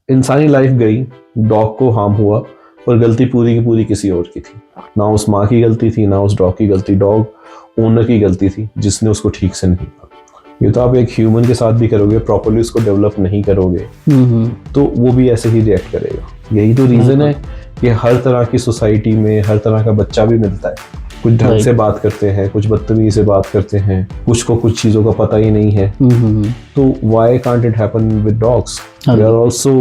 इंसानी लाइफ गई, डॉग को हार्म हुआ, पर गलती पूरी की पूरी किसी और की थी। ना उस माँ की गलती थी, ना उस डॉग की गलती, डॉग ओनर की गलती थी जिसने उसको ठीक से नहीं किया। ये तो आप एक ह्यूमन के साथ भी करोगे, प्रॉपरली उसको डेवलप नहीं करोगे तो वो भी ऐसे ही रिएक्ट करेगा। यही तो रीज़न है कि हर तरह की सोसाइटी में हर तरह का बच्चा भी मिलता है। कुछ ढंग से बात करते हैं, कुछ बदतमीजी से बात करते हैं, कुछ को कुछ चीज़ों का पता ही नहीं है। तो why can't it happen with dogs? They are also,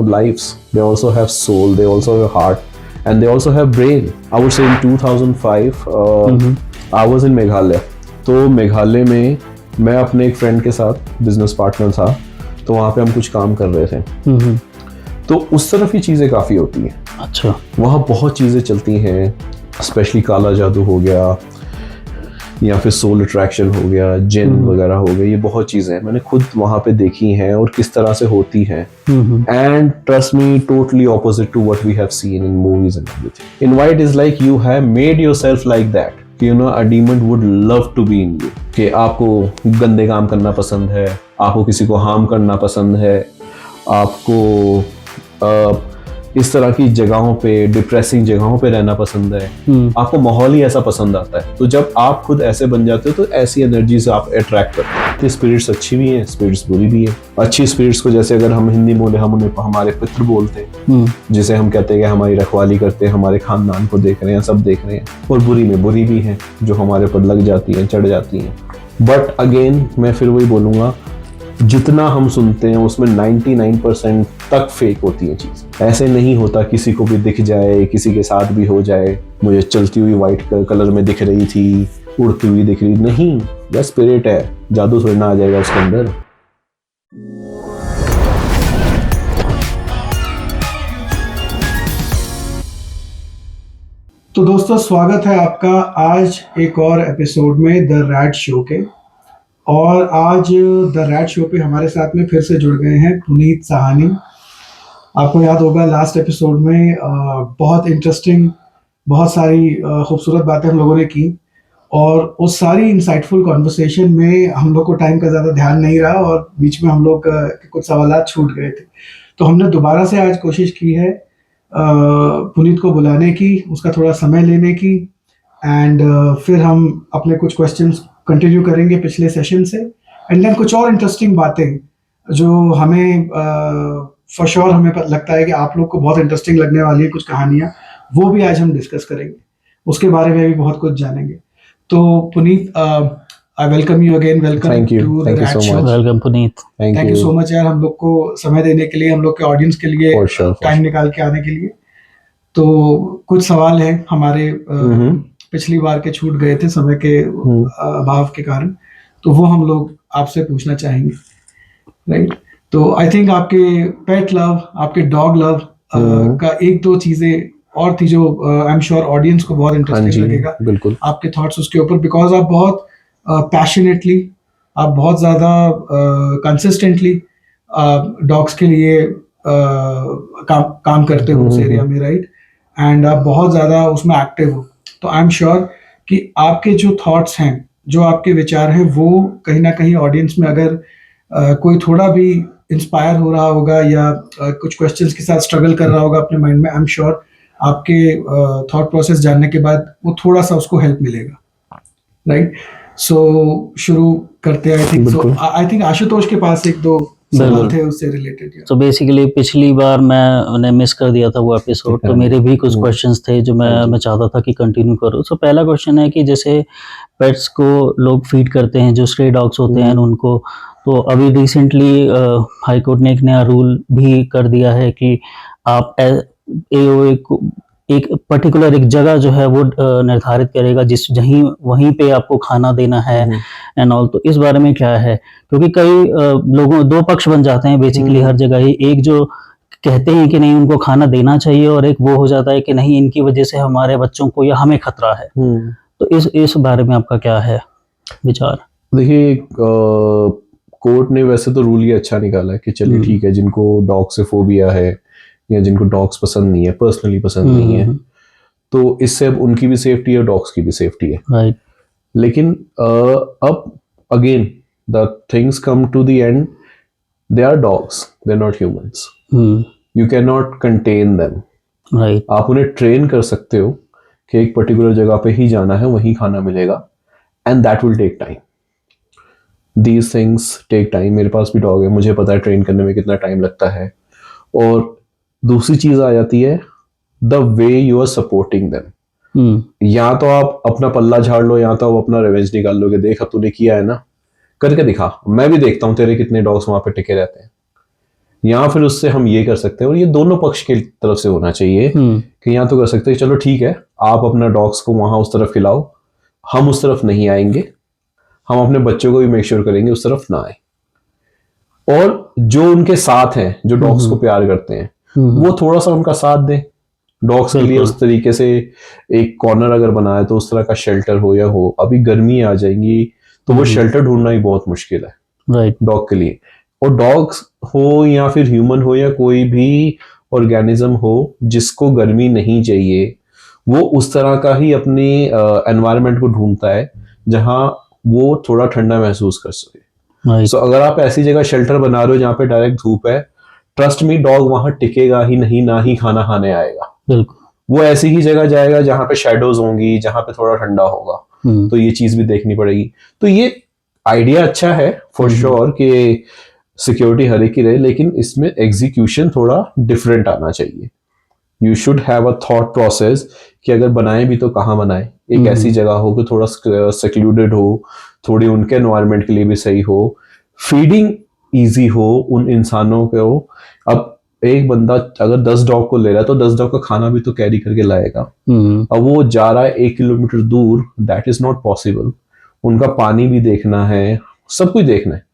lives. They also have soul. They also have a heart, and they also have brain. I would say in 2005, I was in Meghalaya. तो मेघालय में मैं अपने एक friend के साथ business partner था, तो वहाँ पे हम कुछ काम कर रहे थे। तो उस तरफ ही चीज़ें काफ़ी होती हैं। अच्छा। वहाँ बहुत चीज़ें चलती हैं, स्पेशली काला जादू हो गया या फिर सोल अट्रैक्शन हो गया, जिन वगैरह हो गए, ये बहुत चीज़ें हैं मैंने खुद वहाँ पे देखी हैं और किस तरह से होती हैं। And trust me, totally opposite to what we have seen in movies and everything. Invite is like you have made yourself like that, a demon would love to be in you, कि आपको गंदे काम करना पसंद है, आपको किसी को हार्म करना पसंद है, आपको इस तरह की जगहों पे, डिप्रेसिंग जगहों पे रहना पसंद है, आपको माहौल ही ऐसा पसंद आता है। तो जब आप खुद ऐसे बन जाते हो तो ऐसी एनर्जी से आप अट्रैक्ट करते हो। तो स्पिरिट्स अच्छी भी हैं, स्पिरिट्स बुरी भी हैं। अच्छी स्पिरिट्स को जैसे अगर हम हिंदी बोले, हम उन्हें हमारे पितृ बोलते हैं, जिसे हम कहते हैं कि हमारी रखवाली करते हैं, हमारे खानदान को देख रहे हैं, सब देख रहे हैं। और बुरी में बुरी भी हैं जो हमारे ऊपर लग जाती हैं, चढ़ जाती हैं। बट अगेन मैं फिर वही बोलूँगा, जितना हम सुनते हैं उसमें 99% तक फेक होती है चीज़। ऐसे नहीं होता किसी को भी दिख जाए, किसी के साथ भी हो जाए, मुझे चलती हुई वाइट कलर में दिख रही थी, उड़ती हुई दिख रही, नहीं, यह स्पिरिट है, जादू थोड़ी ना आ जाएगा उसके अंदर। तो दोस्तों, स्वागत है आपका आज एक और एपिसोड में द रैट शो के। और आज द रैट शो पे हमारे साथ में फिर से जुड़ गए हैं पुनीत साहनी। आपको याद होगा लास्ट एपिसोड में बहुत इंटरेस्टिंग, बहुत सारी खूबसूरत बातें हम लोगों ने की, और उस सारी इंसाइटफुल कॉन्वर्सेशन में हम लोग को टाइम का ज़्यादा ध्यान नहीं रहा और बीच में हम लोग के कुछ सवाल छूट गए थे। तो हमने दोबारा से आज कोशिश की है पुनीत को बुलाने की, उसका थोड़ा समय लेने की, एंड फिर हम अपने कुछ क्वेश्चंस कंटिन्यू करेंगे पिछले सेशन से, एंड देन कुछ और इंटरेस्टिंग बातें जो हमें फॉर श्योर हमें लगता है कि आप लोग को बहुत इंटरेस्टिंग लगने वाली है, कुछ कहानियाँ, वो भी आज हम डिस्कस करेंगे, उसके बारे में भी बहुत कुछ जानेंगे। तो Puneet, I welcome you again, welcome to the rat show. वेलकम Puneet, thank you so much यार, हम लोग को समय देने के लिए, हम लोग के ऑडियंस के लिए टाइम निकाल के आने के लिए। तो कुछ सवाल हैं हमारे पिछली बार के छूट गए थे समय के अभाव के कारण, तो वो हम लोग आपसे पूछना चाहेंगे, राइट? तो आई थिंक आपके पेट लव, आपके डॉग लव का एक दो चीजें और थी जो आई एम श्योर ऑडियंस को बहुत इंटरेस्टिंग लगेगा, बिल्कुल आपके थॉट्स उसके ऊपर, बिकॉज आप बहुत पैशनेटली, आप बहुत ज्यादा कंसिस्टेंटली डॉग्स के लिए काम करते हो उस एरिया में, राइट? एंड आप बहुत ज़्यादा उसमें एक्टिव हो। तो आई एम श्योर कि आपके जो थॉट्स हैं, जो आपके विचार हैं, वो कहीं ना कहीं ऑडियंस में अगर कोई थोड़ा भी इंस्पायर हो रहा होगा या कुछ क्वेश्चंस के साथ स्ट्रगल कर रहा होगा अपने माइंड में, आई एम श्योर आपके थॉट प्रोसेस जानने के बाद वो थोड़ा सा उसको हेल्प मिलेगा, राइट? सो शुरू करते हैं। आई थिंक आशुतोष के पास एक दो सवाल थे उससे रिलेटेड। तो बेसिकली पिछली बार मैंने मिस कर दिया था वो एपिसोड, तो मेरे भी कुछ क्वेश्चंस थे जो मैं चाहता था कि कंटिन्यू करूं। तो पहला क्वेश्चन है कि जैसे पेट्स को लोग फीड करते हैं, जो स्ट्रे डॉग्स होते हैं उनको, तो अभी रिसेंटली हाई कोर्ट ने एक नया रूल भी कर दिया है कि आप एक पर्टिकुलर एक जगह जो है वो निर्धारित करेगा वहीं पे आपको खाना देना है एंड ऑल। तो इस बारे में क्या है, क्योंकि कई लोगों दो पक्ष बन जाते हैं बेसिकली हर जगह ही, एक जो कहते हैं कि नहीं उनको खाना देना चाहिए, और एक वो हो जाता है कि नहीं इनकी वजह से हमारे बच्चों को या हमें खतरा है। तो इस बारे में आपका क्या है विचार? देखिए, कोर्ट ने वैसे तो रूल ये अच्छा निकाला है कि चलिए ठीक है, जिनको डॉग से फोबिया है या जिनको डॉग्स पसंद नहीं है, पर्सनली पसंद नहीं है, तो इससे अब उनकी भी सेफ्टी है, डॉग्स की भी सेफ्टी है, राइट? लेकिन अब again the things come to the end they are dogs, they are not humans, hmm, you can not contain them. Right, आप उन्हें ट्रेन कर सकते हो कि एक पर्टिकुलर जगह पे ही जाना है, वहीं खाना मिलेगा, and that will take time. These things take time. मेरे पास भी डॉग है, मुझे पता है ट्रेन करने में कितना टाइम लगता है। और दूसरी चीज आ जाती है the way you are supporting them. या तो आप अपना पल्ला झाड़ लो, या तो आप अपना रिवेंज निकाल लोगे, देख अब तूने किया है ना, करके दिखा, मैं भी देखता हूं तेरे कितने डॉग्स वहां पे टिके रहते हैं। या फिर उससे हम ये कर सकते हैं, और ये दोनों पक्ष की तरफ से होना चाहिए, कि या तो कर सकते हैं चलो ठीक है, आप अपना डॉग्स को वहां उस तरफ खिलाओ, हम उस तरफ नहीं आएंगे, हम अपने बच्चों को भी मेक श्योर करेंगे उस तरफ ना आए। और जो उनके साथ हैं, जो डॉग्स को प्यार करते हैं, वो थोड़ा सा उनका साथ दें। डॉग्स के लिए बिल्कुल। उस तरीके से एक कॉर्नर अगर बनाए तो उस तरह का शेल्टर हो, या हो, अभी गर्मी आ जाएंगी तो वो शेल्टर ढूंढना ही बहुत मुश्किल है राइट, डॉग के लिए। और डॉग्स हो या फिर ह्यूमन हो या कोई भी ऑर्गेनिज्म हो जिसको गर्मी नहीं चाहिए, वो उस तरह का ही अपनी एनवायरनमेंट को ढूंढता है जहां वो थोड़ा ठंडा महसूस कर सके। राइट, सो अगर आप ऐसी जगह शेल्टर बना रहे हो जहाँ पे डायरेक्ट धूप है, ट्रस्ट मी डॉग वहां टिकेगा ही नहीं, ना ही खाना खाने आएगा। बिल्कुल। वो ऐसी ही जगह जाएगा जहां पे शेडोज होंगी, जहां पे थोड़ा ठंडा होगा। तो ये चीज भी देखनी पड़ेगी। तो ये आइडिया अच्छा है फॉर श्योर कि सिक्योरिटी हर एक की रहे, लेकिन इसमें एग्जीक्यूशन थोड़ा डिफरेंट आना चाहिए। You should have a thought process कि अगर बनाए भी तो कहाँ बनाए, एक ऐसी जगह हो कि थोड़ा सेक्लूडेड हो, थोड़ी उनके एनवायरनमेंट के लिए भी सही हो, फीडिंग इजी हो उन इंसानों को। अब एक बंदा अगर 10 डॉग को ले रहा है तो 10 डॉग का खाना भी तो कैरी करके लाएगा। अब वो जा रहा है 1 किलोमीटर दूर, दैट इज नॉट पॉसिबल। उनका पानी भी देखना है, सब कुछ देखना है।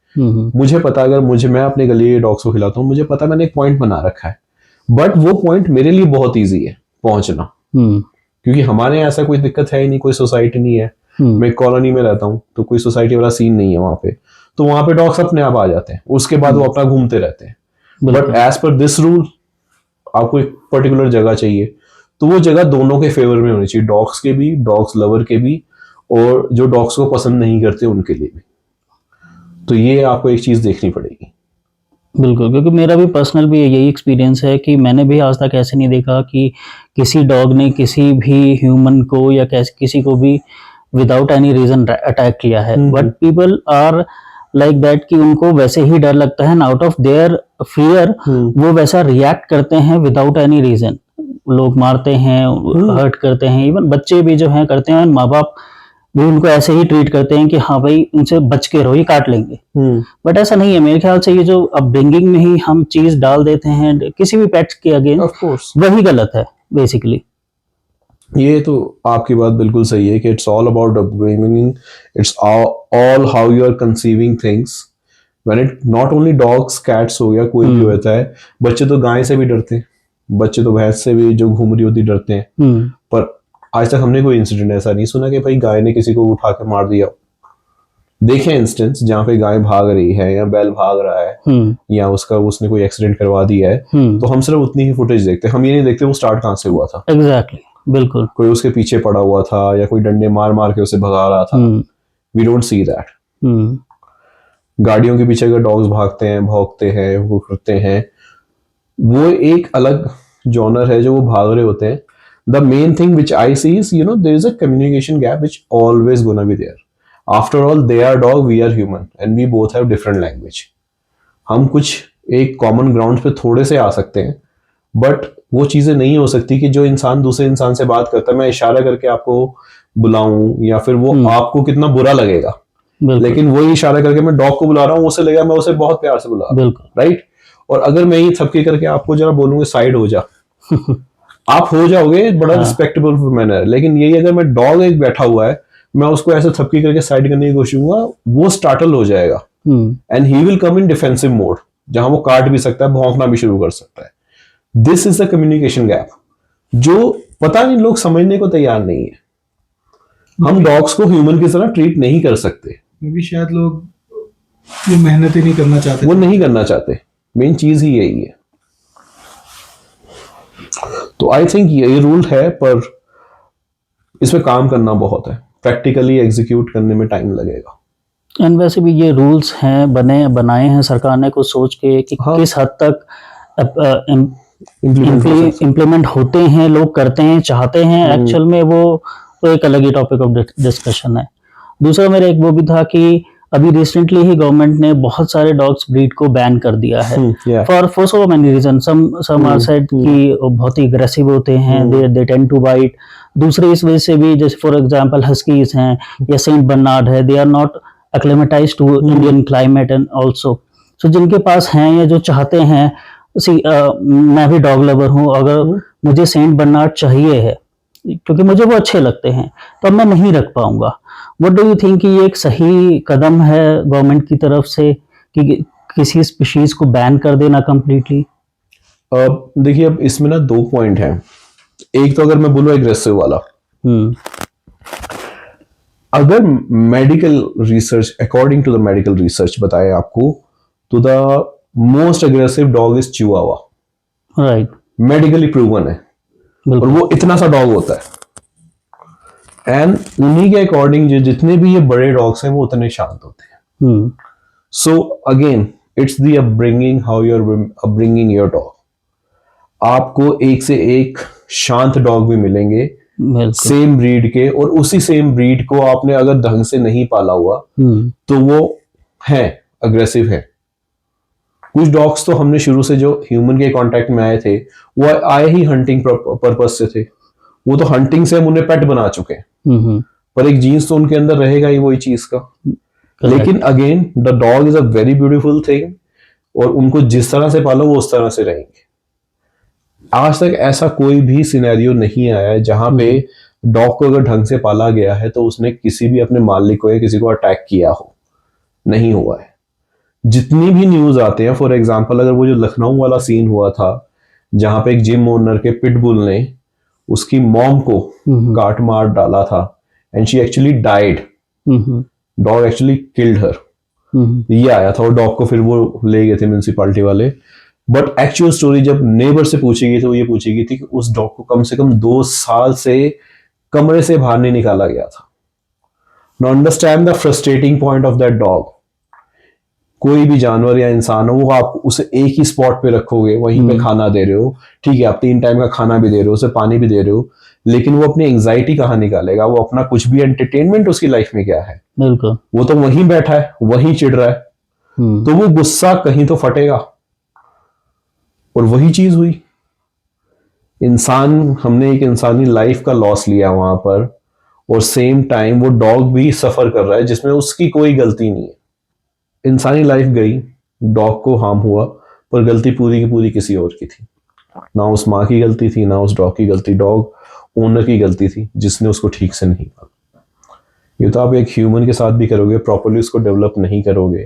मुझे पता, अगर मैं अपने गली के डॉग्स को खिलाता हूँ, मुझे पता मैंने एक पॉइंट बना रखा है, बट वो पॉइंट मेरे लिए बहुत ईजी है पहुंचना, क्योंकि हमारे यहाँ ऐसा कोई दिक्कत है ही नहीं, कोई सोसाइटी नहीं है। मैं कॉलोनी में रहता हूँ तो कोई सोसाइटी वाला सीन नहीं है वहां पे, तो वहां पे डॉग्स अपने आप आ जाते हैं, उसके बाद वो अपना घूमते रहते हैं। But as per this rule, आपको एक पर्टिकुलर जगह चाहिए, तो वो जगह दोनों के फेवर में होनी चाहिए, डॉग्स के भी, डॉग्स लवर के भी, और जो डॉग्स को पसंद नहीं करते उनके लिए भी। तो ये आपको एक चीज देखनी पड़ेगी। बिल्कुल, क्योंकि मेरा भी पर्सनल भी यही एक्सपीरियंस है कि मैंने भी आज तक ऐसे नहीं देखा कि किसी डॉग ने किसी भी ह्यूमन को या किसी को भी विदाउट एनी रीजन अटैक किया है। But people are like that कि उनको वैसे ही डर लगता है, आउट ऑफ देयर फियर वो वैसा रिएक्ट करते हैं विदाउट एनी रीजन। लोग मारते हैं, हर्ट करते हैं, इवन बच्चे भी जो हैं करते हैं, माँ बाप भी उनको ऐसे ही ट्रीट करते हैं कि हाँ भाई उनसे बच के रहो, ये काट लेंगे। बट ऐसा नहीं है मेरे ख्याल से। ये जो अपब्रिंगिंग में ही हम चीज डाल देते हैं किसी भी पेट्स के अगेंस्ट, ऑफ कोर्स वही गलत है बेसिकली। ये तो आपकी बात बिल्कुल सही है कि it's all about upbringing, it's all how you are conceiving things. When it not only dogs, cats हो गया, कोई भी होता है। बच्चे तो गाय से भी डरते हैं, बच्चे तो भैंस से भी जो घूम रही होती डरते हैं, पर आज तक हमने कोई इंसिडेंट ऐसा नहीं सुना कि भाई गाय ने किसी को उठा के मार दिया। देखे इंस्टेंस जहाँ पे गाय भाग रही है या बैल भाग रहा है या उसने कोई एक्सीडेंट करवा दिया है, तो हम सिर्फ उतनी ही फुटेज देखते हैं, हम ये नहीं देखते वो स्टार्ट कहाँ से हुआ था। एग्जैक्टली, बिल्कुल। कोई उसके पीछे पड़ा हुआ था या कोई डंडे मार मार के उसे भगा रहा था। We don't see that. गाड़ियों के पीछे अगर डॉग्स भागते हैं, भौंकते हैं, वो करते हैं, वो एक अलग जॉनर है जो वो भाग रहे होते हैं। The main thing which I see is, there is a communication gap which always gonna be there. After all, they are dog, we are human, and we both have different language. हम कुछ एक common ground पे थोड़े से आ सकते हैं, but वो चीजें नहीं हो सकती कि जो इंसान दूसरे इंसान से बात करता है, मैं इशारा करके आपको बुलाऊं या फिर वो आपको कितना बुरा लगेगा, लेकिन वही इशारा करके मैं डॉग को बुला रहा हूँ, उसे लगेगा मैं उसे बहुत प्यार से बुला रहा हूँ, राइट। और अगर मैं ये थपके करके आपको जरा बोलूंगा साइड हो जा, आप हो जाओगे, बड़ा रिस्पेक्टेबल मैनर। लेकिन यही अगर मैं डॉग एक बैठा हुआ है, मैं उसको ऐसे थपकी करके साइड करने की कोशिश करूंगा, वो स्टार्टल हो जाएगा and he will come in defensive mode, जहां वो काट भी सकता है, भौंकना भी शुरू कर सकता है। This is the communication gap जो पता नहीं लोग समझने को तैयार नहीं है। हम डॉग्स को ह्यूमन की तरह ट्रीट नहीं कर सकते, भी शायद लोग वो मेहनत ही नहीं करना चाहते, वो नहीं करना चाहते। मेन चीज ही यही है। तो आई थिंक ये रूल है, पर इसमें काम करना बहुत है, प्रैक्टिकली एग्जीक्यूट करने में टाइम लगेगा। एंड वैसे भी ये रूल्स हैं बनाए हैं सरकार ने कुछ सोच के कि हाँ। किस हद तक इम्प्लीमेंट हो सकता है। इम्प्लीमेंट होते हैं, लोग करते हैं, चाहते हैं, एक्चुअल में वो तो एक अलग ही टॉपिक ऑफ डिस्कशन है। दूसरा मेरा एक वो भी था कि अभी रिसेंटली ही गवर्नमेंट ने बहुत सारे डॉग्स ब्रीड को बैन कर दिया है yeah. For so many reason. Some are said कि वो बहुत ही अग्रेसिव होते हैं, दे टेंड टू बाइट। दूसरे इस वजह से भी, जैसे फॉर एग्जांपल हस्कीज हैं या सेंट बर्नार्ड है, they are not acclimatized to Indian climate and also. So जिनके पास हैं या जो चाहते हैं, मैं भी डॉग लवर हूँ, अगर मुझे सेंट बर्नार्ड चाहिए है क्योंकि मुझे वो अच्छे लगते हैं, तो अब मैं नहीं रख पाऊंगा। व्हाट डू यू थिंक कि ये एक सही कदम है गवर्नमेंट की तरफ से कि किसी स्पीशीज को बैन कर देना कंप्लीटली? देखिए, अब इसमें ना दो पॉइंट हैं। एक तो अगर मैं बोलूँ एग्रेसिव वाला, अगर medical research, according to the medical research बताए आपको, तो the most aggressive dog is chihuahua. Right, medically proven है, और वो इतना सा डॉग होता है। एंड उन्हीं के अकॉर्डिंग जितने भी ये बड़े डॉग्स हैं वो उतने शांत होते हैं। So again it's the upbringing, how you are upbringing your dog. आपको एक से एक शांत डॉग भी मिलेंगे सेम ब्रीड के, और उसी सेम ब्रीड को आपने अगर ढंग से नहीं पाला हुआ तो वो है अग्रेसिव है। कुछ डॉग्स तो हमने शुरू से जो ह्यूमन के कांटेक्ट में आए थे, वो आए ही हंटिंग पर्पस से थे। वो तो हंटिंग से हम उन्हें पेट बना चुके हैं, पर एक जीन्स तो उनके अंदर रहेगा ही वही चीज का। लेकिन again the dog is a very beautiful thing, और उनको जिस तरह से पालो वो उस तरह से रहेंगे। आज तक ऐसा कोई भी सिनेरियो नहीं आया है जहां पे डॉग को अगर ढंग से पाला गया है तो उसने किसी भी अपने मालिक को या किसी को अटैक किया हो, नहीं हुआ है। जितनी भी न्यूज आते हैं, फॉर एग्जांपल अगर वो जो लखनऊ वाला सीन हुआ था जहां पे एक जिम ओनर के पिटबुल ने उसकी मॉम को काट मार डाला था, and she actually died, dog actually killed her, ये आया था। और डॉग को फिर वो ले गए थे म्यूनसिपालिटी वाले। बट एक्चुअल स्टोरी जब नेबर से पूछी गई तो ये पूछी गई थी कि उस डॉग को कम से कम 2 साल से कमरे से बाहर नहीं निकाला गया था। Now understand the frustrating point of that dog. कोई भी जानवर या इंसान हो, वो आप उसे एक ही स्पॉट पे रखोगे, वहीं पे खाना दे रहे हो, ठीक है, आप 3 टाइम का खाना भी दे रहे हो, उसे पानी भी दे रहे हो, लेकिन वो अपनी एंजाइटी कहाँ निकालेगा? वो अपना कुछ भी एंटरटेनमेंट उसकी लाइफ में क्या है? बिल्कुल, वो तो वहीं बैठा है, वहीं चिढ़ रहा है, तो वो गुस्सा कहीं तो फटेगा। और वही चीज हुई, हमने एक इंसानी लाइफ का लॉस लिया वहां पर, और सेम टाइम वो डॉग भी सफर कर रहा है जिसमें उसकी कोई गलती नहीं है। इंसानी लाइफ गई, डॉग को हार्म हुआ, पर गलती पूरी की पूरी किसी और की थी। ना उस माँ की गलती थी, ना उस डॉग की गलती, डॉग ओनर की गलती थी जिसने उसको ठीक से नहीं पाला। ये तो आप एक ह्यूमन के साथ भी करोगे, प्रॉपरली उसको डेवलप नहीं करोगे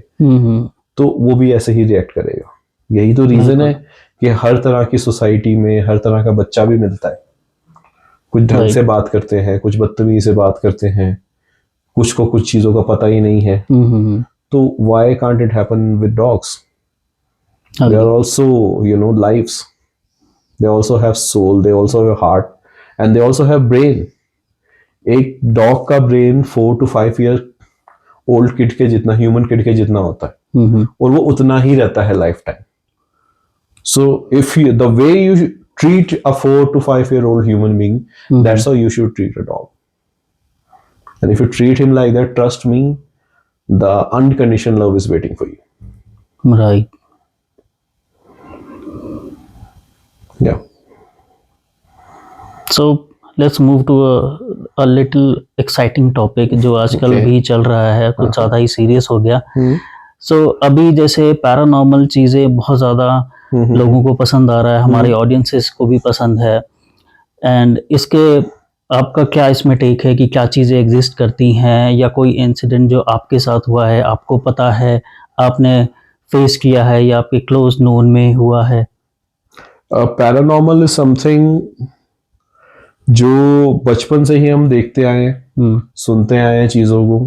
तो वो भी ऐसे ही रिएक्ट करेगा। यही तो रीजन है कि हर तरह की सोसाइटी में हर तरह का बच्चा भी मिलता है। कुछ ढंग से बात करते हैं, कुछ बदतमीजी से बात करते हैं, कुछ को कुछ चीजों का पता ही नहीं है। तो why can't it happen with dogs? They are also, lives. They also have soul, they also have heart, and they also have brain. एक डॉग का brain 4 to 5 year old kid के जितना, ह्यूमन किड के जितना होता है, और वो उतना ही रहता है life time. So if the way you treat a 4 to 5 year old human being, that's how you should treat a dog. And if you treat him like that, trust me, the unconditional love is waiting for you. Right. Yeah. So let's move to a little exciting topic जो आजकल भी चल रहा है, कुछ ज़्यादा ही serious हो गया। So अभी जैसे पैरानॉर्मल चीज़ें बहुत ज़्यादा लोगों को पसंद आ रहा है, हमारे ऑडियंसेस को भी पसंद है। एंड इसके आपका क्या इसमें टेक है कि क्या चीज़ें एग्जिस्ट करती हैं, या कोई इंसिडेंट जो आपके साथ हुआ है, आपको पता है, आपने फेस किया है, या आपके क्लोज नोन में हुआ है? पैरानॉर्मल इज समथिंग जो बचपन से ही हम देखते आए हैं, सुनते आए हैं चीज़ों को,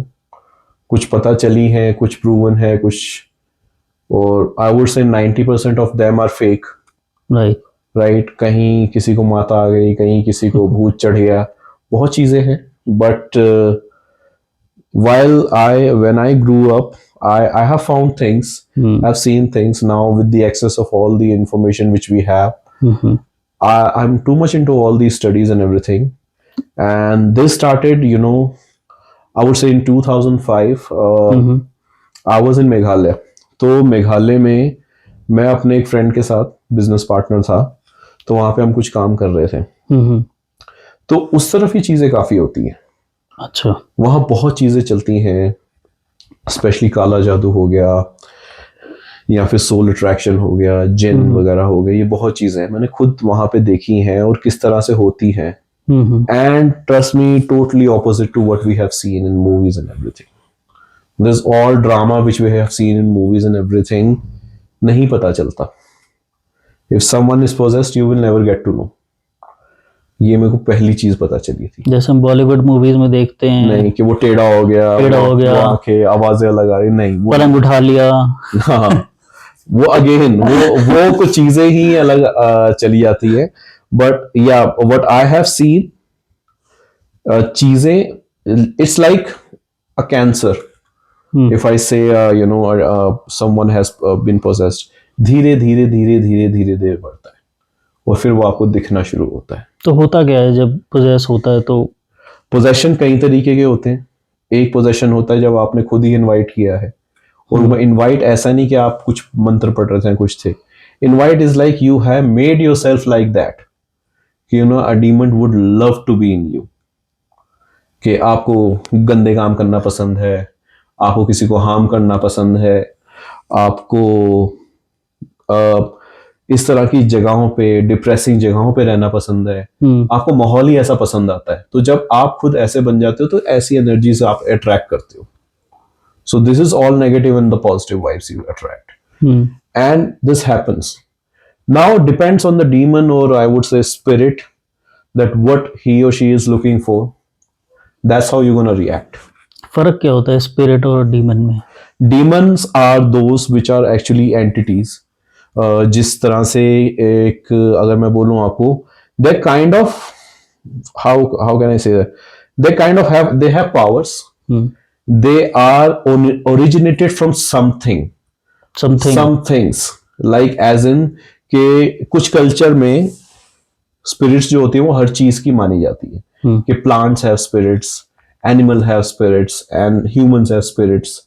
कुछ पता चली है, कुछ प्रूवन है, कुछ, और आई would say 90% of them are fake. Right. कहीं किसी को माता आ गई, कहीं किसी को भूत चढ़ गया, बहुत चीज़ें हैं। But when I grew up, I have found things, I've seen things. Now with the access of all the information which we have, I'm too much into all these studies and everything. And this started, I would say in 2005. I was in Meghalaya. तो मेघालय में मैं अपने एक friend के साथ business partner था, तो वहां पे हम कुछ काम कर रहे थे. तो उस तरफ ही चीजें काफी होती हैं. अच्छा. वहां बहुत चीजें चलती हैं, स्पेशली काला जादू हो गया या फिर सोल अट्रैक्शन हो गया, जिन वगैरह हो गए. ये बहुत चीजें मैंने खुद वहां पे देखी हैं और किस तरह से होती हैं. And trust me, totally opposite to what we have seen in movies and everything. There's all drama which we have seen in movies and everything. नहीं पता चलता. If someone is possessed, you will never get to know. ये मेरे को पहली चीज पता चली थी. जैसे हम बॉलीवुड मूवीज में देखते हैं, नहीं कि वो टेढ़ा हो गया, वो आंखें आवाजें लगा रही, नहीं. वो पलंग उठा लिया. हाँ, वो अगेन वो कुछ चीजें ही अलग चली जाती है. बट या व्हाट आई हैव सीन, चीजें, it's like a cancer. If I से समवन हैज बीन पोसेस्ड, धीरे धीरे धीरे धीरे धीरे धीरे बढ़ता है और फिर वो आपको दिखना शुरू होता है. तो होता क्या है जब पोजेस होता है? तो पोजेशन कई तरीके के होते हैं. एक पोजेशन होता है जब आपने खुद ही इनवाइट किया है, और वो इनवाइट ऐसा नहीं कि आप कुछ मंत्र पढ़ रहे थे, कुछ थे. Invite is like you have made yourself like that, a demon would love to be in you. कि आपको गंदे काम करना पसंद है, आपको किसी को हार्म करना पसंद है, आपको इस तरह की जगहों पे, डिप्रेसिंग जगहों पे रहना पसंद है, आपको माहौल ही ऐसा पसंद आता है. तो जब आप खुद ऐसे बन जाते हो तो ऐसी एनर्जी से आप अट्रैक्ट करते हो. So this is all negative and the positive vibes you attract. And this happens. Now it depends on the demon, or I would say spirit, that what he or she is looking for. That's how you're going to react. फर्क क्या होता है spirit और demon में? Demons are those which are actually entities. जिस तरह से एक, अगर मैं बोलूं आपको, they kind of, how can I say that? They kind of have powers. They are originated from something. Some things, like as in के कुछ कल्चर में स्पिरिट्स जो होती है वो हर चीज की मानी जाती है. कि plants have spirits, animal have spirits and humans have spirits.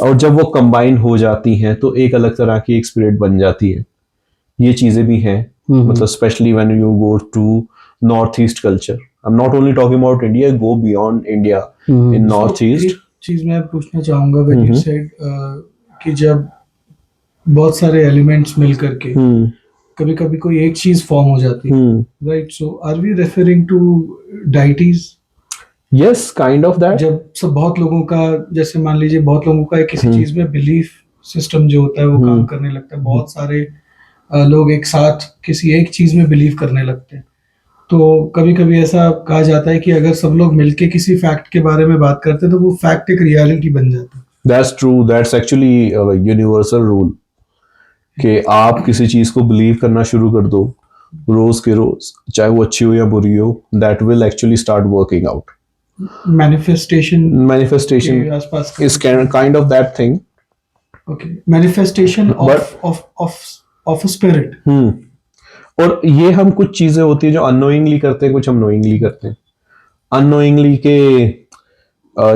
और जब वो कंबाइन हो जाती हैं तो एक अलग तरह की एक स्पिरिट बन जाती है. ये चीजें भी हैं. मतलब specially when you go to north east culture, I am not only talking about India, go beyond India in north east. चीज मैं पूछना चाहूंगा, व्हेन यू सेड कि जब बहुत सारे एलिमेंट्स मिल करके कभी कभी कोई एक चीज फॉर्म हो जाती है, right? So are we referring to deities? Yes, kind of that. जब सब बहुत लोगों का, जैसे मान लीजिए बहुत लोगों का किसी चीज में बिलीफ सिस्टम जो होता है वो काम करने लगता है. बहुत सारे लोग एक साथ किसी एक चीज में बिलीव करने लगते हैं. तो कभी कभी ऐसा कहा जाता है कि अगर सब लोग मिलके किसी फैक्ट के बारे में बात करते हैं तो वो फैक्ट एक रियलिटी बन जाता है. That's true. That's actually a universal rule. कि आप किसी चीज को बिलीव करना शुरू कर दो रोज के रोज, चाहे वो अच्छी हो या बुरी हो, that will actually start working out. Manifestation के आसपास is kind of that thing. Okay. Manifestation of a spirit. और ये हम कुछ चीजें होती है जो अननोइंगली करते हैं, कुछ हम नोइंगली करते हैं. अननोइंगली के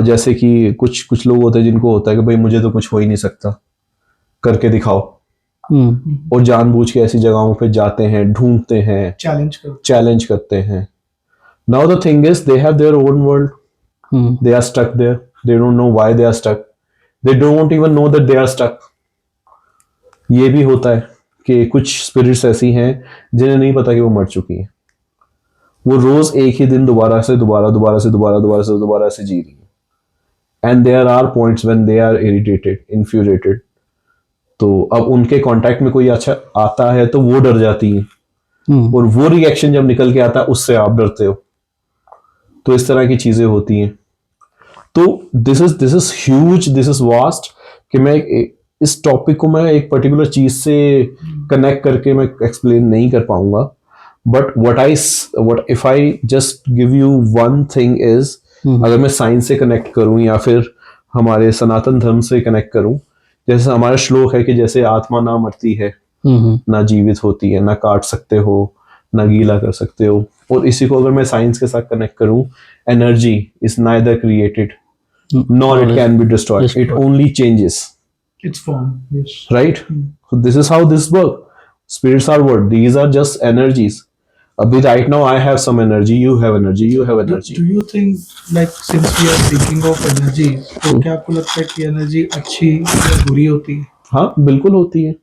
जैसे कि कुछ लोग होते हैं जिनको होता है कि भाई मुझे तो कुछ हो ही नहीं सकता, करके दिखाओ. और जानबूझ के ऐसी जगहों पे जाते हैं, ढूंढते हैं, चैलेंज करते हैं. Now the thing is they have their own world, they are stuck there, they don't know why they are stuck, they don't even know that they are stuck. ये भी होता है कि कुछ स्पिरिट्स ऐसी हैं जिन्हें नहीं पता कि वो मर चुकी हैं. वो रोज एक ही दिन दोबारा से जी रही है. And there are points when they are irritated, infuriated. तो अब उनके कांटेक्ट में कोई अच्छा आता है तो वो डर जाती है, और वो रिएक्शन जब निकल के आता है उससे आप डरते हो. तो इस तरह की चीजें होती हैं. तो this is huge, this is vast. कि मैं इस टॉपिक को मैं एक पर्टिकुलर चीज से कनेक्ट करके मैं एक्सप्लेन नहीं कर पाऊंगा. But what if I just give you one thing is अगर मैं साइंस से कनेक्ट करूं या फिर हमारे सनातन धर्म से कनेक्ट करूं, जैसे हमारा श्लोक है कि जैसे आत्मा ना मरती है ना जीवित होती है, ना काट सकते हो ना गीला कर सकते हो, और इसी को अगर मैं साइंस के साथ कनेक्ट करूं, energy is neither created nor it can be destroyed, it only changes, Its form, yes. right? So this is how this work. Spirits are what? These are just energies. Abhi right now I have some energy, you have energy, you have energy. Do you think, like, since we are thinking of energy, तो क्या आपको लगता है कि energy अच्छी या बुरी होती है? हाँ बिल्कुल होती है,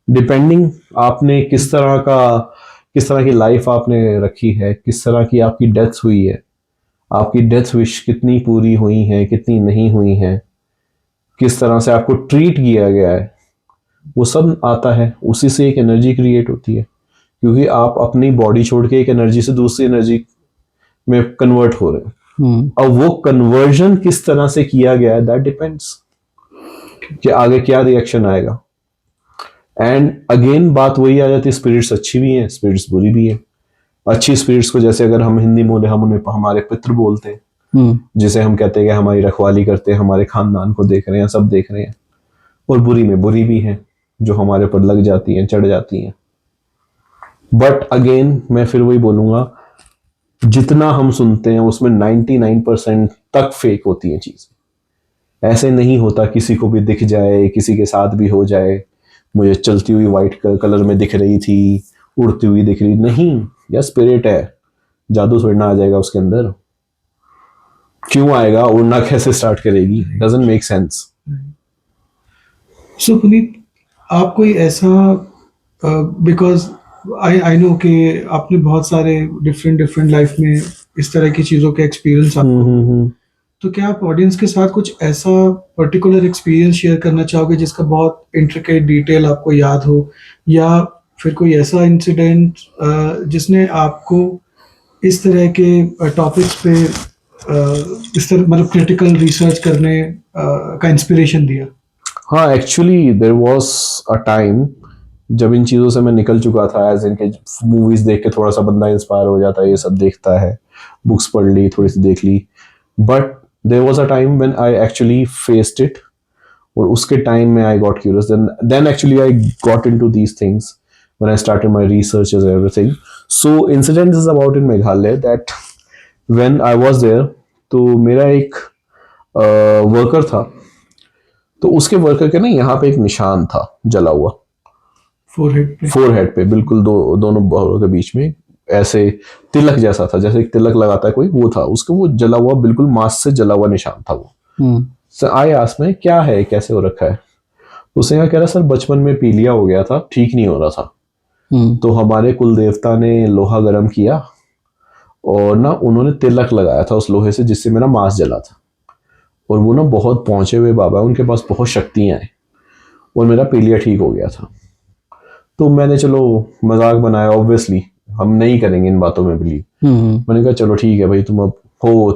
डिपेंडिंग आपने किस तरह की लाइफ आपने रखी है, किस तरह की आपकी डेथ हुई है, आपकी डेथ विश कितनी पूरी हुई है, कितनी नहीं हुई है, किस तरह से आपको ट्रीट किया गया है, वो सब आता है, उसी से एक एनर्जी क्रिएट होती है, क्योंकि आप अपनी बॉडी छोड़ के एक एनर्जी से दूसरी एनर्जी में कन्वर्ट हो रहे हैं। अब वो कन्वर्जन किस तरह से किया गया है, दैट डिपेंड्स कि आगे क्या रिएक्शन आएगा। एंड अगेन बात वही आ जाती है, स्पिरिट्स अच्छी भी हैं, स्पिरिट्स बुरी भी हैं। अच्छी स्पिरिट्स को जैसे अगर हम हिंदी बोले, हम उन्हें हमारे पितृ बोलते हैं, जिसे हम कहते हैं कि हमारी रखवाली करते हैं, हमारे खानदान को देख रहे हैं, सब देख रहे हैं। और बुरी में बुरी भी हैं, जो हमारे ऊपर लग जाती हैं, चढ़ जाती हैं। बट अगेन मैं फिर वही बोलूंगा, जितना हम सुनते हैं उसमें 99% तक फेक होती है चीजें। ऐसे नहीं होता किसी को भी दिख जाए, किसी के साथ भी हो जाए, मुझे चलती हुई व्हाइट कलर में दिख रही थी, उड़ती हुई दिख रही, नहीं, या स्पिरिट है, जादू थोड़ी ना आ जाएगा उसके अंदर। क्यों आएगा, उड़ना कैसे स्टार्ट करेगी, डजंट मेक सेंस। सो पुनीत, आप कोई ऐसा, बिकॉज आई नो कि आपने बहुत सारे डिफरेंट लाइफ में इस तरह की चीज़ों के एक्सपीरियंस आपको, तो क्या आप ऑडियंस के साथ कुछ ऐसा पर्टिकुलर एक्सपीरियंस शेयर करना चाहोगे जिसका बहुत इंट्रिकेट डिटेल आपको याद हो, या फिर कोई ऐसा इंसिडेंट जिसने आपको इस तरह के टॉपिक्स पे इस तरह मतलब क्रिटिकल रिसर्च करने का इंस्पिरेशन दिया? हाँ, actually there was a time जब इन चीज़ों से मैं निकल चुका था, एज इनके मूवीज देख के थोड़ा सा बंदा इंस्पायर हो जाता है, ये सब देखता है, बुक्स पढ़ ली, थोड़ी सी देख ली, but there was a time when I actually faced it, और उसके टाइम में I got curious, then actually I got into these things when I started my researches and everything. So incident is about in Meghalaya that when I was there, तो मेरा एक worker था, तो उसके worker के ना यहाँ पे एक निशान था जला हुआ, फोरहेड पे बिल्कुल दोनों बाहों के बीच में ऐसे तिलक जैसा था, जैसे एक तिलक लगाता है कोई, वो था उसका, वो जला हुआ बिल्कुल मांस से जला हुआ निशान था वो। सर आई आस्क्ड में क्या है, कैसे हो रखा है, उसने कहा, कह रहा सर बचपन में पीलिया हो गया था, ठीक नहीं हो रहा था, तो हमारे कुल देवता ने लोहा गर्म किया और ना उन्होंने तिलक लगाया था उस लोहे से, जिससे मेरा मांस जला था, और वो ना बहुत पहुंचे हुए बाबा, उनके पास बहुत शक्तियां हैं, और मेरा पीलिया ठीक हो गया था। तो मैंने चलो मजाक बनाया, ऑब्वियसली हम नहीं करेंगे इन बातों में बिलीव। मैंने कहा चलो ठीक है भाई, तुम अब हो,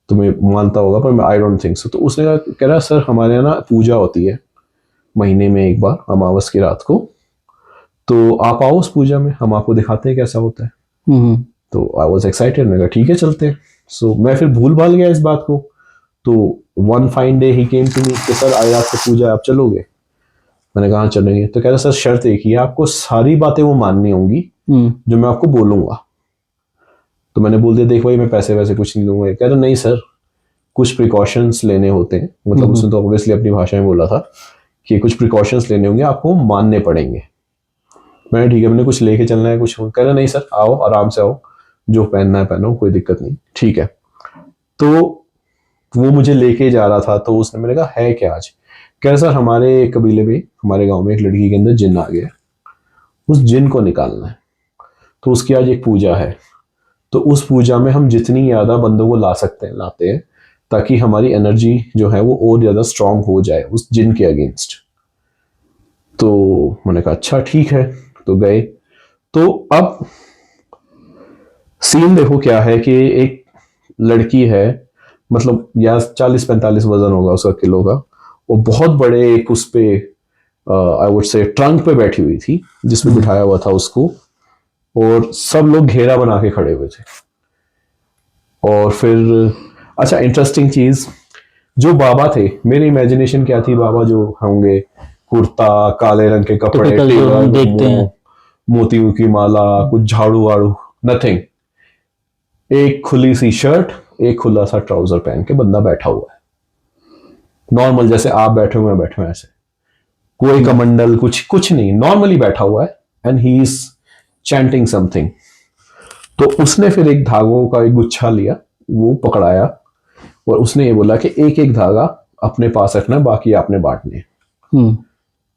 तुम्हें मानता होगा, पर मैं आई डोंट थिंक सो। तो उसने कह रहा सर हमारे यहाँ ना पूजा होती है महीने में एक बार, अमावस की रात को, तो आप आओ उस पूजा में, हम आपको दिखाते हैं कैसा होता है। तो आई वॉज एक्साइटेड, मैंने कहा ठीक है चलते हैं। सो मैं फिर भूल भाल गया इस बात को। तो one fine day he came to me कि सर आज रात को पूजा, आप चलोगे? मैंने कहा चलेंगे। तो कह रहा सर शर्त एक ही है, आपको सारी बातें वो माननी होंगी जो मैं आपको बोलूंगा। तो मैंने बोल दिया देख भाई मैं पैसे वैसे कुछ नहीं दूंगा। कह रहा नहीं सर कुछ प्रिकॉशंस लेने होते हैं, मतलब उसने तो ऑब्वियसली अपनी भाषा में बोला था कि कुछ प्रिकॉशंस लेने होंगे, आपको मानने पड़ेंगे। मैंने ठीक है, मैंने कुछ लेके चलना है कुछ? कह रहा नहीं सर आओ आराम से आओ, जो पहनना है पहनो, कोई दिक्कत नहीं, ठीक है। तो वो मुझे लेके जा रहा था, तो उसने, मैंने कहा है क्या आज? कह रहा सर हमारे कबीले में, हमारे गांव में एक लड़की के अंदर जिन आ गया, उस जिन को निकालना है, तो उसकी आज एक पूजा है, तो उस पूजा में हम जितनी ज़्यादा बंदों को ला सकते हैं लाते हैं, ताकि हमारी एनर्जी जो है वो और ज़्यादा स्ट्रांग हो जाए उस जिन के अगेंस्ट। तो मैंने कहा अच्छा ठीक है, तो गए। तो अब सीन देखो क्या है कि एक लड़की है, मतलब या 40-45 वजन होगा उसका किलो का, वो बहुत बड़े एक उस पे आई वुड से ट्रंक पे बैठी हुई थी जिसमें बिठाया हुआ था उसको, और सब लोग घेरा बना के खड़े हुए थे। और फिर अच्छा इंटरेस्टिंग चीज, जो बाबा थे, मेरी इमेजिनेशन क्या थी, बाबा जो होंगे कुर्ता, काले रंग के कपड़े, Typical जो हम देखते हैं। मोतियों की माला, कुछ झाड़ू वाड़ू, नथिंग, एक खुली सी शर्ट, एक खुला सा ट्राउजर पहन के बंदा बैठा हुआ है, नॉर्मल जैसे आप बैठे हुए हैं, बैठे हुए हैं ऐसे, कोई कमंडल कुछ नहीं, नॉर्मली बैठा हुआ है, and he is chanting something. तो उसने फिर एक धागों का एक गुच्छा लिया, वो पकड़ाया, और उसने ये बोला कि एक एक धागा अपने पास रखना, बाकी आपने बांटने हैं। हम्म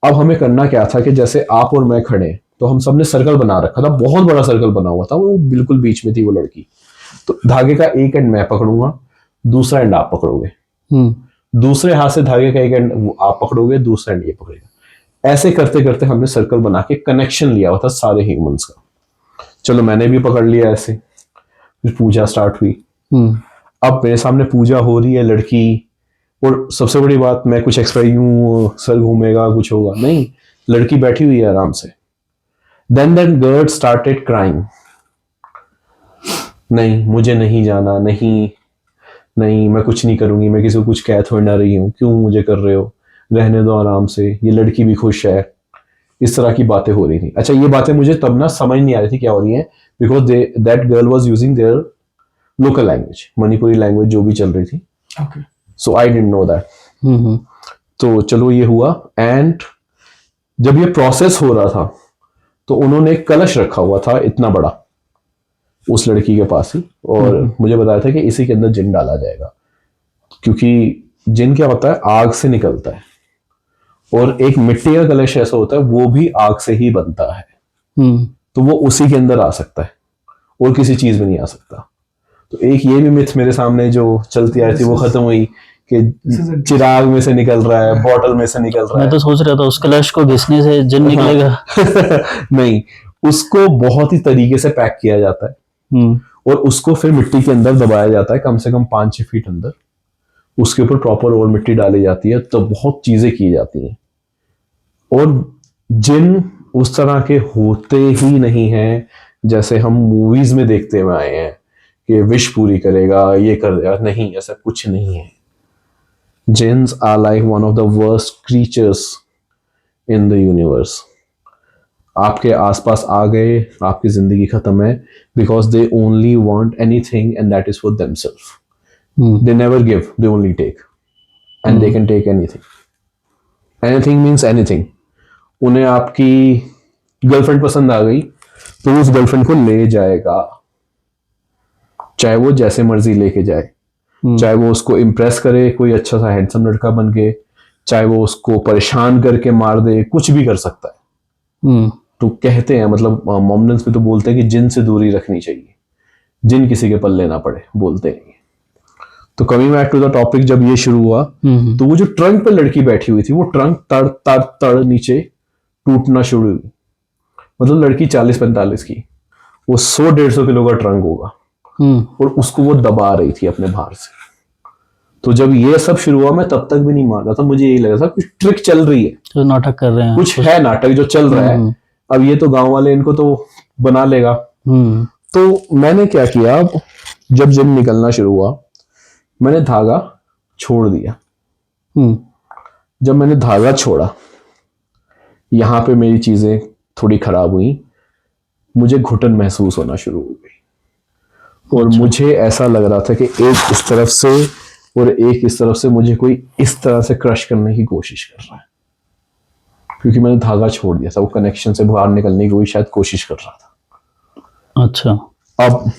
अब हमें करना क्या था कि जैसे आप और मैं खड़े, तो हम सबने सर्कल बना रखा था, बहुत बड़ा सर्कल बना हुआ था, वो बिल्कुल बीच में थी वो लड़की। तो धागे का एक एंड मैं पकड़ूंगा, दूसरा एंड आप पकड़ोगे, दूसरे हाथ से धागे का एक एंड आप पकड़ोगे, दूसरा एंड ये पकड़ेगा। ऐसे करते करते हमने सर्कल बना के कनेक्शन लिया हुआ था सारे ह्यूमंस का। चलो मैंने भी पकड़ लिया ऐसे, फिर पूजा स्टार्ट हुई। अब मेरे सामने पूजा हो रही है, लड़की, और सबसे बड़ी बात, मैं कुछ एक्सपेक्ट यूं सर घूमेगा कुछ होगा, नहीं, लड़की बैठी हुई है आराम से। Then that girl started crying, नहीं मुझे नहीं जाना, नहीं नहीं मैं कुछ नहीं करूंगी, मैं किसी को कुछ कह थोड़ी ना रही हूँ, क्यों मुझे कर रहे हो, रहने दो आराम से, ये लड़की भी खुश है। इस तरह की बातें हो रही थी। अच्छा ये बातें मुझे तब ना समझ नहीं आ रही थी क्या हो रही है, because that girl was using their local language, Manipuri language जो भी चल रही थी। Okay. So I didn't know that. तो चलो ये हुआ, एंड जब ये प्रोसेस हो रहा था तो उन्होंने एक कलश रखा हुआ था इतना बड़ा उस लड़की के पास ही, और मुझे बताया था कि इसी के अंदर जिन डाला जाएगा, क्योंकि जिन क्या होता है, आग से निकलता है, और एक मिट्टी का कलश ऐसा होता है वो भी आग से ही बनता है, तो वो उसी के अंदर आ सकता है और किसी चीज में नहीं आ सकता। तो एक ये भी मिथ मेरे सामने जो चलती आ रही थी वो खत्म हुई कि चिराग में से निकल रहा है, बॉटल में से निकल रहा मैं है। तो सोच रहा था उस कलश को घिसने से जिन निकलेगा। नहीं, उसको बहुत ही तरीके से पैक किया जाता है, और उसको फिर मिट्टी के अंदर दबाया जाता है, कम से कम 5-6 फीट अंदर, उसके ऊपर प्रॉपर और मिट्टी डाली जाती है, तो बहुत चीजें की जाती हैं। और जिन उस तरह के होते ही नहीं हैं जैसे हम मूवीज में देखते हुए आए हैं कि विश पूरी करेगा, ये कर देगा, नहीं, ऐसा कुछ नहीं है। Jinns are like one of the worst creatures in the universe. आपके आसपास आ गए, आपकी जिंदगी खत्म है, because they only want anything and that is for themselves. They never give, they only take, and they can take anything. Anything means anything. उन्हें आपकी गर्लफ्रेंड पसंद आ गई तो उस गर्लफ्रेंड को ले जाएगा, चाहे वो जैसे मर्जी लेके जाए, चाहे वो उसको इम्प्रेस करे, कोई अच्छा सा हैंडसम लड़का बन के, चाहे वो उसको परेशान करके मार दे, कुछ भी कर सकता है। तो कहते हैं, मतलब मोमडन्स में तो बोलते हैं कि जिन से दूरी रखनी चाहिए, जिन किसी के पल्ले ना पड़े, बोलते हैं। तो coming back to the topic, जब ये शुरू हुआ तो वो जो ट्रंक पे लड़की बैठी हुई थी, वो ट्रंक तड़ तड़ तड़ नीचे टूटना शुरू हुई। मतलब लड़की 40-45 की, वो 100-150 किलो का ट्रंक होगा, और उसको वो दबा रही थी अपने भार से। तो जब ये सब शुरू हुआ, मैं तब तक भी नहीं मान रहा था, मुझे यही लगा था कुछ ट्रिक चल रही है, तो नाटक कर रहे हैं, कुछ है नाटक जो चल रहा है। अब ये तो गांव वाले इनको तो बना लेगा। तो मैंने क्या किया, जब जिम निकलना शुरू हुआ, मैंने धागा छोड़ दिया। जब मैंने धागा छोड़ा, यहां पे मेरी चीजें थोड़ी खराब हुई, मुझे घुटन महसूस होना शुरू हो गई, और मुझे ऐसा लग रहा था कि एक इस तरफ से और एक इस तरफ से मुझे कोई इस तरह से क्रश करने की कोशिश कर रहा है, क्योंकि मैंने धागा छोड़ दिया था, वो कनेक्शन से बाहर निकलने की कोई शायद कोशिश कर रहा था। अच्छा, अब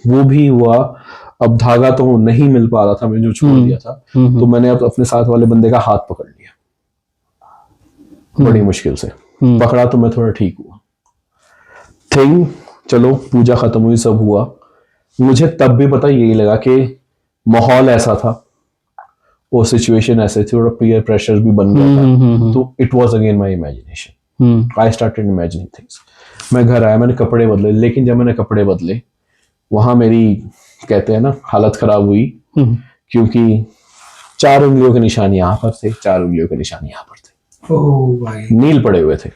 वो भी हुआ, अब धागा तो नहीं मिल पा रहा था, मैंने जो छोड़ दिया था। तो मैंने अब अपने साथ वाले बंदे का हाथ पकड़ लिया, बड़ी मुश्किल से पकड़ा, तो मैं थोड़ा ठीक हुआ। थिंग, चलो पूजा खत्म हुई, सब हुआ। मुझे तब भी पता यही लगा कि माहौल ऐसा था और सिचुएशन ऐसे थी, और पीयर प्रेशर भी बन गया था। तो it was again my imagination, I started imagining things. मैं घर आया, मैंने कपड़े बदले, लेकिन जब मैंने कपड़े बदले, वहां मेरी, कहते हैं ना, हालत खराब हुई, क्योंकि 4 उंगलियों के निशान यहाँ पर थे, 4 उंगलियों के निशान यहाँ पर थे। ओह भाई, नील पड़े हुए थे,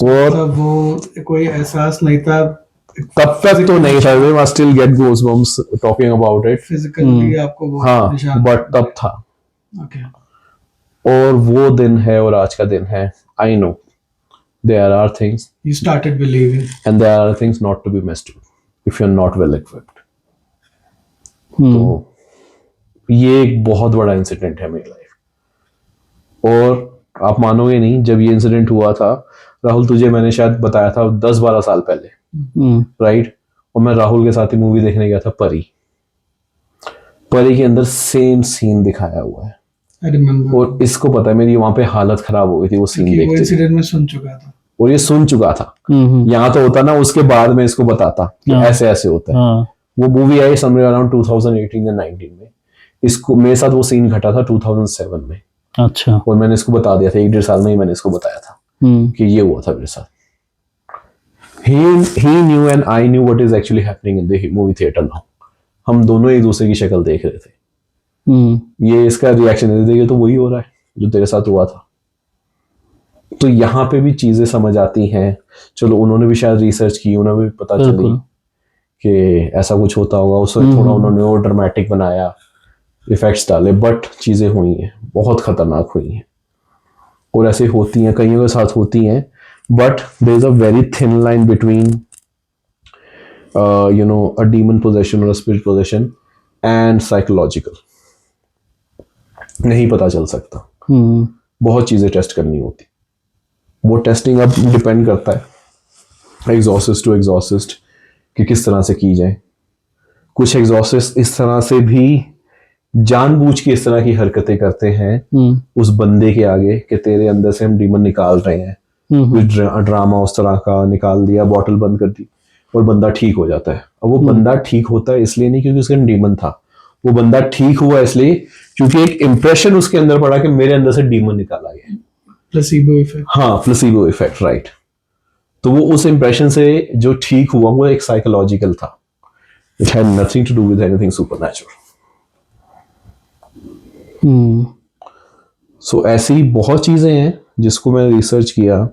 और मतलब वो कोई एहसास नहीं था तब तक तो नहीं था, I still get goosebumps talking about it. Physically आपको वो हाँ, निशान? बट तब था। ओके। और वो दिन है और आज का दिन है। I know there are things You started believing. and there are things not to be messed with if you're not well equipped. हम्म, तो ये एक बहुत बड़ा इंसिडेंट है मेरी लाइफ। और आप मानोगे नहीं, जब ये इंसिडेंट हुआ था राहुल, तुझे मैंने शायद बताया था 10-12 साल पहले, हम्म, राइट? और मैं राहुल के साथ ही मूवी देखने गया था परी। परी के अंदर सेम सीन दिखाया हुआ है। I remember. और इसको पता है मेरी वहां पे हालत खराब हो गई थी वो सीन कि वो देखते हुए। इंसिडेंट में सुन चुका था। और ये सुन चुका था। यहाँ तो होता ना, उसके बाद में इसको बताता कि हाँ। ऐसे ऐसे होता है। हाँ, वो मूवी आई समवेयर अराउंड 2018 या 19 में। इसको मेरे साथ वो सीन घटा था 2007 में, अच्छा, और मैंने इसको बता दिया था 1-1.5 साल में ही मैंने इसको बताया था कि ये हुआ था मेरे साथ। he knew and I knew what is actually happening in the movie theater now. हम दोनों एक दूसरे की शक्ल देख रहे थे। ये इसका रिएक्शन दे देगा तो वही हो रहा है जो तेरे साथ हुआ था। तो यहाँ पे भी चीजें समझ आती हैं। चलो, उन्होंने भी शायद रिसर्च की, उन्हें भी पता चली बिल्कुल। कि ऐसा कुछ होता होगा, उसको थोड़ा उन्होंने और ड्रामेटिक बनाया, इफेक्ट्स डाले, बट चीजें हुई हैं, बहुत खतरनाक हुई हैं। और ऐसे होती हैं, कईयों के साथ होती हैं, but there is a very thin line between a demon possession और स्पिरिट पोजेशन एंड साइकोलॉजिकल। नहीं पता चल सकता, बहुत चीजें टेस्ट करनी होती। वो टेस्टिंग अब डिपेंड करता है एग्जॉर्सिस्ट टू एग्जॉर्सिस्ट कि किस तरह से की जाए। कुछ एग्जॉर्सिस्ट इस तरह से भी जानबूझ के इस तरह की हरकतें करते हैं उस बंदे के आगे कि तेरे अंदर से हम डीमन निकाल रहे हैं। कुछ ड्रामा उस तरह का निकाल दिया, बॉटल बंद कर दी और बंदा ठीक हो जाता है। अब वो बंदा ठीक होता है इसलिए नहीं क्योंकि उसके अंदर डीमन था, वो बंदा ठीक हुआ इसलिए क्योंकि एक इंप्रेशन उसके अंदर पड़ा कि मेरे अंदर से डीमन निकाला गया। Placebo effect. हाँ, प्लेसिबो इफेक्ट, राइट। तो वो उस इंप्रेशन से जो ठीक हुआ वो एक साइकोलॉजिकल था। It had nothing to do with anything supernatural. So ऐसी बहुत चीजें हैं जिसको मैंने रिसर्च किया,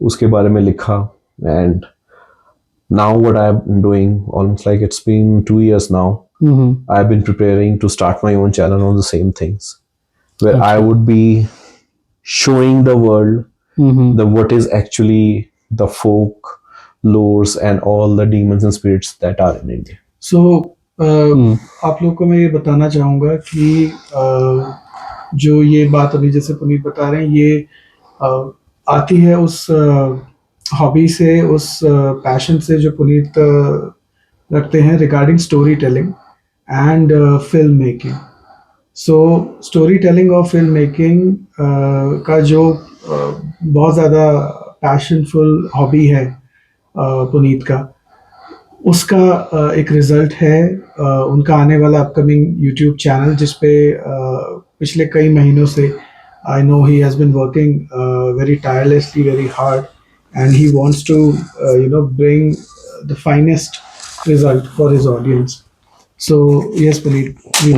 उसके बारे में लिखा, and now what I am doing, almost like it's been 2 years now, I have been preparing to start my own channel on the same things, where I would be showing the world the what is actually the folk lores and all the demons and spirits that are in India. So आप लोग को मैं ये बताना चाहूँगा कि जो ये बात अभी जैसे पुनीत बता रहे हैं, ये आती है उस हॉबी से, उस पैशन से जो पुनीत रखते हैं regarding story telling and film making. So story telling और फिल्म मेकिंग का जो बहुत ज़्यादा पैशनफुल हॉबी है पुनीत का, उसका एक रिजल्ट है उनका आने वाला अपकमिंग यूट्यूब चैनल, जिसपे पिछले कई महीनों से I know he has been working very tirelessly, very hard, and he wants to bring the finest result for his audience. So yes, Puneet, we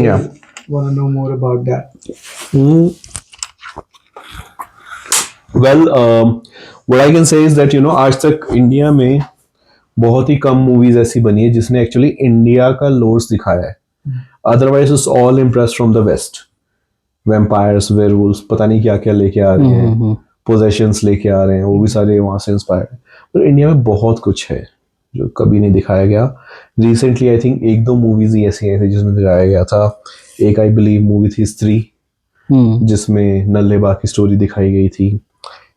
want to know more about that. Well, what I can say is that आज तक India में बहुत ही कम movies ऐसी बनी है जिसने actually India का lores दिखाया है। Otherwise it's all impressed from the west. Vampires, werewolves, पता नहीं क्या क्या लेके आ रहे हैं, पोजेशंस लेके आ रहे हैं, वो भी सारे वहां से इंस्पायर्ड है। पर इंडिया में बहुत कुछ है जो कभी नहीं दिखाया गया। रिसेंटली आई थिंक 1-2 मूवीज ही ऐसी आई थी जिसमें दिखाया गया था। एक आई बिलीव मूवी थी स्त्री, जिसमें नल्ले बाग की स्टोरी दिखाई गई थी।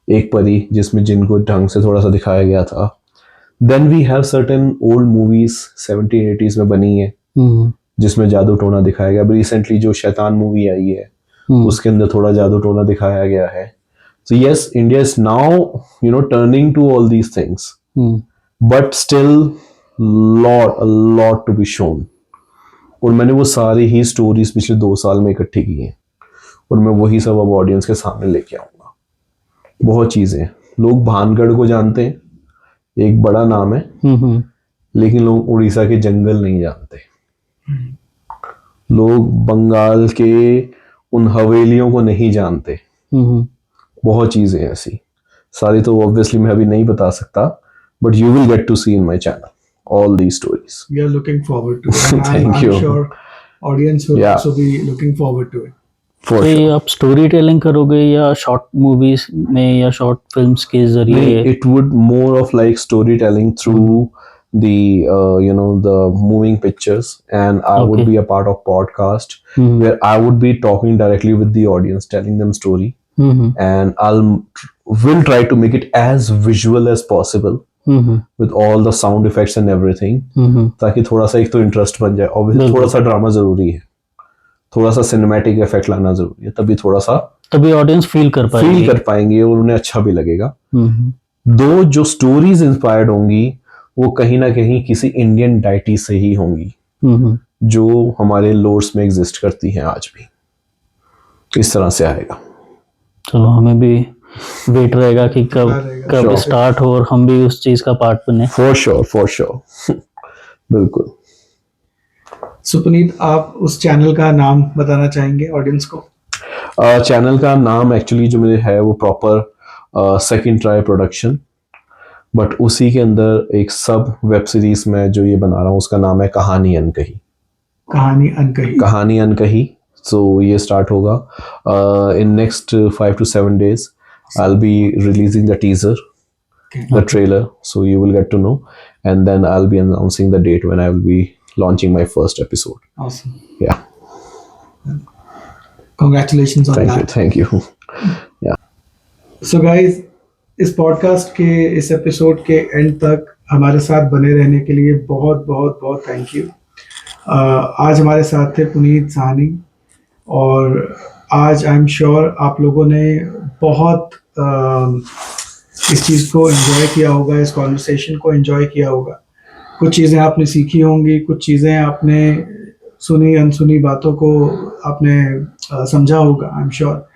एक परी, जिसमें जिनको ढंग से थोड़ा सा दिखाया गया था। Then we have certain old movies 70s-80s में बनी है जिसमें जादू टोना दिखाया गया। रिसेंटली जो शैतान मूवी आई है उसके अंदर थोड़ा जादू टोना दिखाया गया है। So yes, India is now turning to all these things, but still lot to be shown. और मैंने वो सारी ही स्टोरीज पिछले 2 साल में इकट्ठी की हैं और मैं वही सब अब ऑडियंस के सामने लेके आऊंगा। बहुत चीजें, लोग भानगढ़ को जानते हैं, एक बड़ा नाम है, लेकिन लोग उड़ीसा के जंगल नहीं जानते। लोग बंगाल के उन हवेलियों को नहीं जानते। बहुत चीजें ऐसी, सारी तो ऑब्वियसली मैं अभी नहीं बता सकता, but you will get to see in my channel. all these stories. We are looking forward to it. And Thank I'm you. sure audience will Yeah. also be looking forward to it. For तो ये sure. आप story telling करोगे या short movies में या short films के जरिए? It would more of like storytelling through the the moving pictures, and I would Okay. be a part of podcast hmm, where I would be talking directly with the audience, telling them story, hmm, and will try to make it as visual as possible hmm, with all the sound effects and everything, हम्म, ताकि थोड़ा सा एक तो interest बन जाए। Obviously बिल्कुल। थोड़ा सा ड्रामा जरूरी है, थोड़ा सा सिनेमैटिक इफेक्ट लाना जरूरी है, तभी थोड़ा सा तभी ऑडियंस फील कर फील पाएगी। कर पाएंगे और उन्हें अच्छा भी लगेगा। हम्म, दो जो स्टोरीज इंस्पायर्ड होंगी वो कहीं ना कहीं किसी इंडियन डाइटी से ही होंगी, हम्म, जो हमारे लोर्स में एग्जिस्ट करती हैं आज भी। इस तरह से आएगा। चलो हमें भी वेट रहेगा कि कब रहेगा। कब Sure. स्टार्ट हो और हम भी उस चीज का पार्ट बने। फॉर श्योर बिल्कुल। So पुनीत, आप उस चैनल का नाम बताना चाहेंगे ऑडियंस को? चैनल का नाम एक्चुअली जो मेरे है वो proper second try production, but उसी के अंदर एक सब वेब सीरीज में जो ये बना रहा हूँ उसका नाम है कहानी अनकही। कहानी अनकही। कहानी अनकही। सो ये स्टार्ट होगा in next 5 to 7 days. I'll be releasing the teaser, Okay. the trailer, so you will get to know, and then I'll be announcing the date when I will be launching my first episode. Awesome. Yeah, Congratulations on that. thank you. So guys, इस podcast के इस episode के and तक हमारे साथ बने रहने के लिए बहुत बहुत बहुत थैंक यू। आज हमारे साथ थे पुनीत साहनी, और आज आई एम श्योर आप लोगों ने बहुत इस चीज़ को एंजॉय किया होगा, इस कॉन्वर्सेशन को एंजॉय किया होगा। कुछ चीज़ें आपने सीखी होंगी, कुछ चीज़ें आपने सुनी अनसुनी बातों को आपने समझा होगा। आई एम श्योर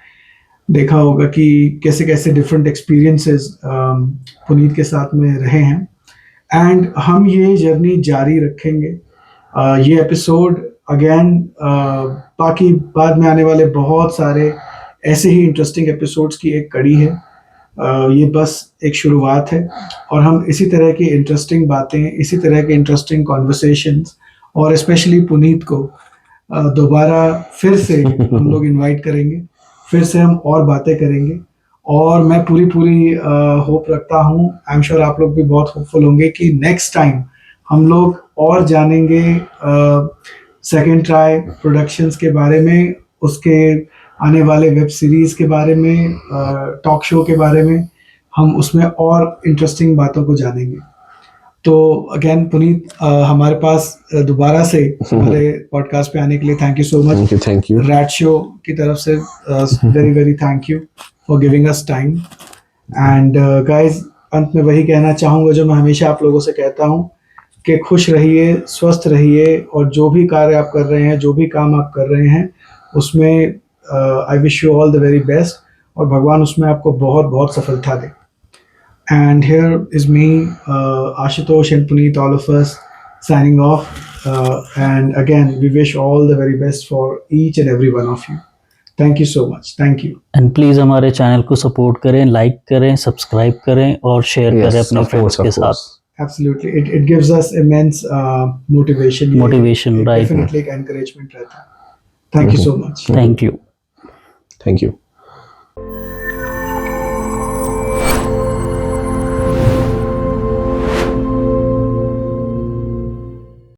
देखा होगा कि कैसे कैसे डिफरेंट एक्सपीरियंसेस पुनीत के साथ में रहे हैं, एंड हम ये जर्नी जारी रखेंगे। ये एपिसोड अगेन बाकी बाद में आने वाले बहुत सारे ऐसे ही इंटरेस्टिंग एपिसोड्स की एक कड़ी है। ये बस एक शुरुआत है, और हम इसी तरह की इंटरेस्टिंग बातें, इसी तरह के इंटरेस्टिंग कॉन्वर्सेशंस, और स्पेशली पुनीत को दोबारा फिर से हम लोग इनवाइट करेंगे, फिर से हम और बातें करेंगे। और मैं पूरी होप रखता हूँ, आई एम श्योर आप लोग भी बहुत होपफुल होंगे कि नेक्स्ट टाइम हम लोग और जानेंगे सेकंड ट्राई प्रोडक्शंस के बारे में, उसके आने वाले वेब सीरीज़ के बारे में, टॉक शो के बारे में, हम उसमें और इंटरेस्टिंग बातों को जानेंगे। तो अगेन पुनीत, हमारे पास दोबारा से हमारे पॉडकास्ट पे आने के लिए thank you so much. Thank you. Rat show की तरफ से very very thank you for giving us time. And guys, अंत में वही कहना चाहूँगा जो मैं हमेशा आप लोगों से कहता हूँ कि खुश रहिए, स्वस्थ रहिए, और जो भी कार्य आप कर रहे हैं, जो भी काम आप कर रहे हैं, उसमें I wish you all the very best, और भगवान उसमें आपको बहुत बहुत सफलता दे। And here is me, Ashutosh and Puneet, all of us signing off. And again, we wish all the very best for each and every one of you. Thank you so much. Thank you. And please हमारे channel को support करें, like करें, subscribe करें और share Yes, करें अपने of friends course, के of course. साथ। Absolutely. It gives us immense motivation. Motivation, ये right. Definitely एक encouragement रहता है. Thank you so much. Thank you. Thank you.